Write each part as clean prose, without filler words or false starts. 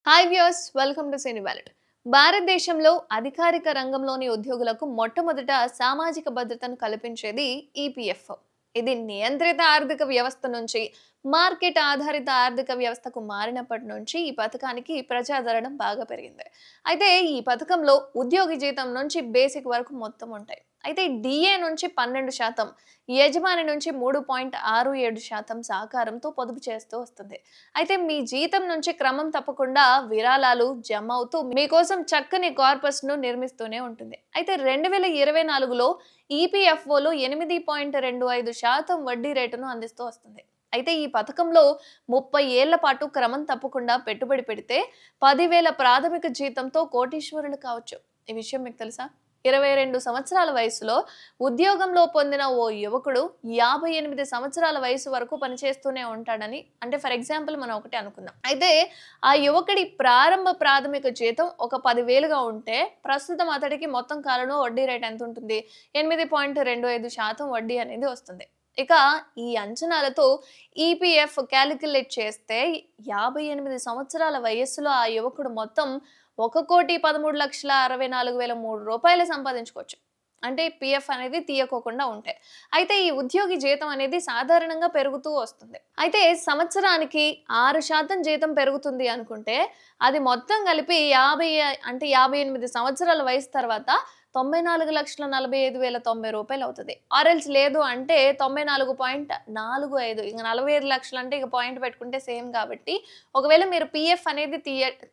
Hi viewers, welcome to cine wallet. భారతదేశంలో అధికారిక రంగంలోని ఉద్యోగులకు మొట్టమొదట సామాజిక భద్రతను కల్పించేది ఈపీఎఫ్. ఇది నియంత్రిత ఆర్థిక వ్యవస్థ నుంచి మార్కెట్ ఆధారిత ఆర్థిక వ్యవస్థకు మారినప్పటి నుంచి ఈ పథకానికి ప్రజాదరణ బాగా పెరిగింది. అయితే ఈ పథకంలో ఉద్యోగి జీతం నుంచి బేసిక్ వరకు మొత్తం ఉంటాయి. అయితే డిఏ నుంచి 12%, యజమాని నుంచి 3.67% సహకారంతో పొదుపు చేస్తూ వస్తుంది. అయితే మీ జీతం నుంచి క్రమం తప్పకుండా విరాళాలు జమ అవుతూ మీకోసం చక్కని కార్పస్‌ను నిర్మిస్తూనే ఉంటుంది. అయితే 2024లో ఈపీఎఫ్ఓలో 8.25% వడ్డీ రేటును అందిస్తూ వస్తుంది. అయితే ఈ పథకంలో 30 ఏళ్ల పాటు క్రమం తప్పకుండా పెట్టుబడి పెడితే 10,000 ప్రాథమిక జీతంతో కోటీశ్వరులు కావచ్చు. ఈ విషయం మీకు తెలుసా? 22 సంవత్సరాల వయసులో ఉద్యోగంలో పొందిన ఓ యువకుడు 58 సంవత్సరాల వయసు వరకు పనిచేస్తూనే ఉంటాడని, అంటే ఫర్ ఎగ్జాంపుల్ మనం ఒకటి అనుకుందాం. అయితే ఆ యువకుడి ప్రారంభ ప్రాథమిక జీతం ఒక 10,000గా ఉంటే ప్రస్తుతం అతడికి మొత్తం కాలంలో వడ్డీ రేట్ ఎంత ఉంటుంది? 8.25% వడ్డీ అనేది వస్తుంది. ఇక ఈ అంచనాలతో ఈపీఎఫ్ క్యాలిక్యులేట్ చేస్తే 58 సంవత్సరాల వయస్సులో ఆ యువకుడు మొత్తం రూ. 1,13,64,003 సంపాదించుకోవచ్చు. అంటే పీఎఫ్ అనేది తీయకోకుండా ఉంటే. అయితే ఈ ఉద్యోగి జీతం అనేది సాధారణంగా పెరుగుతూ వస్తుంది. అయితే సంవత్సరానికి 6% జీతం పెరుగుతుంది అనుకుంటే అది మొత్తం కలిపి 58 సంవత్సరాల వయసు తర్వాత రూ. 94,45,090 అవుతది. ఆరెల్స్ లేదు అంటే 94.45. ఇంక 45 లక్షలు అంటే ఇక పాయింట్ పెట్టుకుంటే సేమ్ కాబట్టి ఒకవేళ మీరు పీఎఫ్ అనేది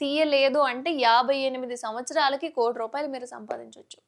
తీయలేదు అంటే 58 సంవత్సరాలకి రూ. 1,00,00,000 మీరు సంపాదించొచ్చు.